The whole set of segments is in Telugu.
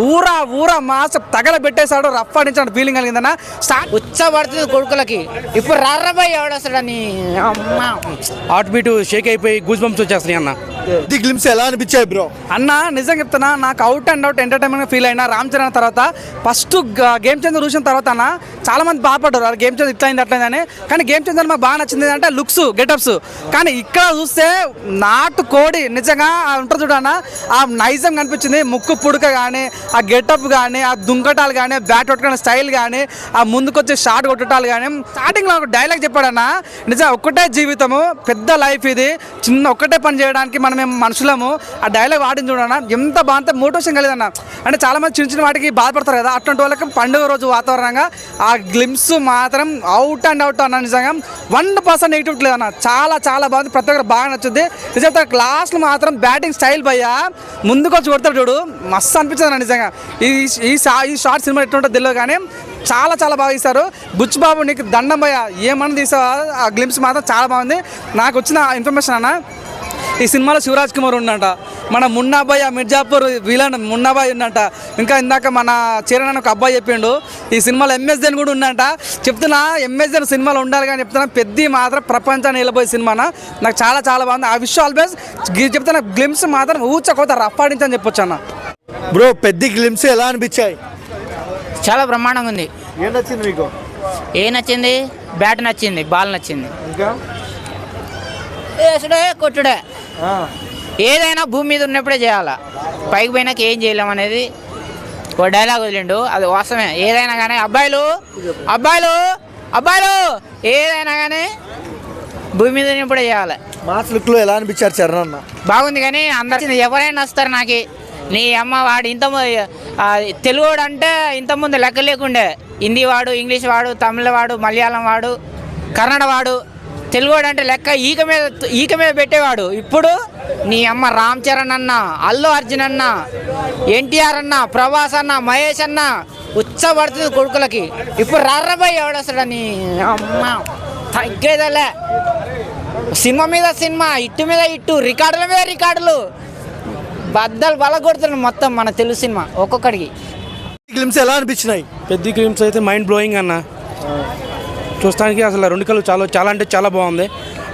ఊరా మాస తగలబెట్టేశాడు, రఫ్ ఆడించాడు ఫీలింగ్ కలిగిందన్న. స్టార్ట్ ఉచ్చబడుతుంది కొడుకులకి. ఇప్పుడు రర్రబాయి ఎవడొస్తాడని హార్ట్ బీట్ షేక్ అయిపోయి గూస్ బంప్స్ వచ్చేస్తున్నాయి అన్న. గ్లిమ్స్ ఎలా అనిపించాయి బ్రో? అన్న నిజంగా చెప్తున్నా, నాకు out and out entertainment feel అయినా రామ్ చరణ్ తర్వాత. ఫస్ట్ గేమ్ చేంజర్ చూసిన తర్వాత అన్న చాలా మంది బాధపడ్డారు, గేమ్ చేంజర్ ఇట్లయింది అట్లయిందని. కానీ గేమ్ చేంజర్ మాకు బాగా నచ్చింది అంటే లుక్స్, గెటప్స్. కానీ ఇక్కడ చూస్తే నాటు కోడి నిజంగా ఉంటుంది చూడన్న, ఆ నైజం కనిపించింది. ముక్కు పుడక కానీ, ఆ గెటప్ కానీ, ఆ దుంకటాలు కానీ, బ్యాట్ కొట్టుకునే స్టైల్ కానీ, ఆ ముందుకొచ్చే షాట్ కొట్టటాలు కానీ. స్టార్టింగ్లో ఒక డైలాగ్ చెప్పాడన్న, నిజం ఒక్కటే జీవితము, పెద్ద లైఫ్ ఇది, చిన్న ఒక్కటే పని చేయడానికి మనం మనుషులము. ఆ డైలాగ్ వాడింది చూడన్న, ఎంత బాగా మోటివేషన్ కలిగిందన్న. అంటే చాలా మంది చిన్న చిన్న వాటికి బాధపడతారు కదా, అటువంటి వాళ్ళకి పండుగ రోజు వాతావరణంగా ఆ గ్లిమ్స్ మాత్రం అవుట్ అండ్ అవుట్ అన్న. నిజంగా 1% నెగిటివ్ లేదన్న, చాలా బాగుంది. ప్రతి ఒక్కరు బాగా నచ్చుద్ది. నిజంగా క్లాస్లో మాత్రం బ్యాటింగ్ స్టైల్ భయ్యా, ముందుకు వచ్చి కొడతాడు చూడు, మస్తు అనిపించింది అన్న. నిజంగా ఈ షార్ట్ సినిమా ఎట్లుంటుందో తెలియదు కానీ చాలా బాగా తీశారు. బుచ్చిబాబు నీకు దండం భయ్యా, ఏమన్నా తీసావా? ఆ గ్లిమ్స్ మాత్రం చాలా బాగుంది. నాకు వచ్చిన ఇన్ఫర్మేషన్ అన్న, ఈ సినిమాలో శివరాజ్ కుమార్ ఉన్నట, మన మున్నాబాయ్ మిర్జాపూర్ విలన్ మున్నాబాయ్ ఉన్నట, ఇంకా ఇందాక మన చరణ్ ఒక అబ్బాయి చెప్పిండు ఈ సినిమాలో ఎంఎస్జన్ కూడా ఉన్నట. చెప్తున్నా ఎంఎస్జన్ సినిమాలో ఉండాలి కానీ చెప్తున్నా, పెద్ద మాత్రం ప్రపంచాన్ని నిలబోయే సినిమానా. నాకు చాలా బాగుంది. ఆ విషయం ఆల్వేస్ చెప్తున్నా, గ్లిమ్స్ మాత్రం ఊచకోత రఫ్ ఆడించని చెప్పొచ్చు అన్న. బ్రో పెద్ద గ్లిమ్స్ ఎలా అనిపించాయి? చాలా బ్రహ్మాండంగా ఉంది. ఏం నచ్చింది మీకు? నచ్చింది, బ్యాట్ నచ్చింది, బాల్ నచ్చింది. ఇంకా వేసుడే కొట్టుడే, ఏదైనా భూమి మీద ఉన్నప్పుడే చేయాలా, పైకి పోయినాక ఏం చేయలేం అనేది ఒక డైలాగ్ వదిలిండు, అది వాస్తవమే. ఏదైనా కానీ అబ్బాయిలు ఏదైనా కానీ భూమి మీద ఉన్నప్పుడే చేయాలి. మాస్ లుక్ లో ఎలా అనిపించారు చరణ్ అన్న? బాగుంది కానీ అందరు ఎవరైనా వస్తారు. నాకు నీ అమ్మ వాడు తెలుగు వాడు అంటే ఇంతకుముందు లెక్క లేకుండే, హిందీ వాడు, ఇంగ్లీష్ వాడు, తమిళ వాడు, మలయాళం వాడు, కన్నడ వాడు, తెలుగు వాడు అంటే లెక్క ఈక మీద పెట్టేవాడు. ఇప్పుడు నీ అమ్మ రామ్ చరణ్ అన్న, అల్లు అర్జున్ అన్న, ఎన్టీఆర్ అన్న, ప్రభాస్ అన్న, మహేష్ అన్న, ఉచ్చబడుతుంది కొడుకులకి. ఇప్పుడు రర్రబాయి ఎవడొస్తాడని అమ్మ తగ్గేదలే. సినిమా మీద సినిమా, ఇట్టు మీద ఇట్టు, రికార్డుల మీద రికార్డులు, బద్దలు బలగొడుతున్నాడు మొత్తం మన తెలుగు సినిమా ఒక్కొక్కడికి. గ్లిమ్స్ ఎలా అనిపించినాయి? పెద్ద గ్లిమ్స్ అయితే మైండ్ బ్లోయింగ్ అన్న. చూస్తానికి అసలు రెండు కళ్ళు చాలా అంటే చాలా బాగుంది.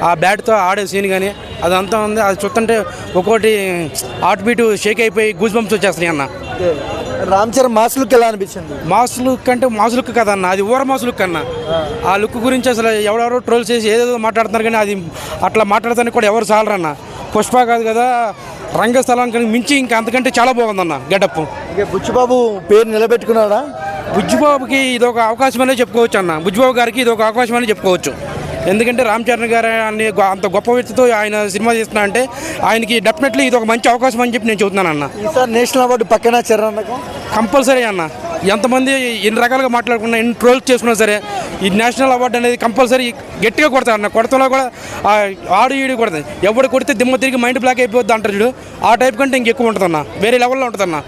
ఆ బ్యాట్తో ఆడే సీన్ కానీ అదంతా ఉంది. అది చూస్తుంటే ఒక్కోటి హార్ట్ బీట్ షేక్ అయిపోయి గూస్ బంప్స్ వచ్చేస్తున్నాయి అన్న. రామ్ చరణ్ మాస్ లుక్ ఎలా అనిపించింది? మాస్ లుక్ అంటే మాస్ లుక్ కదన్న, అది ఓవర్ మాస్ లుక్ అన్న. ఆ లుక్ గురించి అసలు ఎవరెవరో ట్రోల్ చేసి ఏదేదో మాట్లాడుతున్నారు కానీ అది అట్లా మాట్లాడతానికి కూడా ఎవరు చాలరన్న. పుష్ప కాదు కదా, రంగస్థలానికి మించి ఇంకా అంతకంటే చాలా బాగుందన్న గెటప్. ఇక బుచ్చిబాబు పేరు నిలబెట్టుకున్నాడా? బుజ్జిబాబుకి ఇది ఒక అవకాశం అనే చెప్పుకోవచ్చు అన్న. బుజ్జిబాబు గారికి ఇది ఒక అవకాశం అనే చెప్పుకోవచ్చు. ఎందుకంటే రామ్ చరణ్ గారు అన్ని అంత గొప్ప వ్యక్తితో ఆయన సినిమా చేస్తున్నా అంటే ఆయనకి డెఫినెట్లీ ఇది ఒక మంచి అవకాశం అని చెప్పి నేను చెబుతున్నాను అన్న. ఈసారి నేషనల్ అవార్డు పక్కన చరణ్ కంపల్సరీ అన్న. ఎంతమంది ఎన్ని రకాలుగా మాట్లాడుకున్నా, ఎన్ని ట్రోల్స్ చేసుకున్నా సరే ఈ నేషనల్ అవార్డు అనేది కంపల్సరీ గట్టిగా కొడతారు అన్న. కొడతలో కూడా ఆడు ఈడు కొడతాయి. ఎవడు కొడితే దిమ్మ తిరిగి మైండ్ బ్లాక్ అయిపోద్ది అంటారు చూడు, ఆ టైప్ కంటే ఇంకెక్కువ ఉంటుందన్న, వేరే లెవెల్లో ఉంటుందన్న.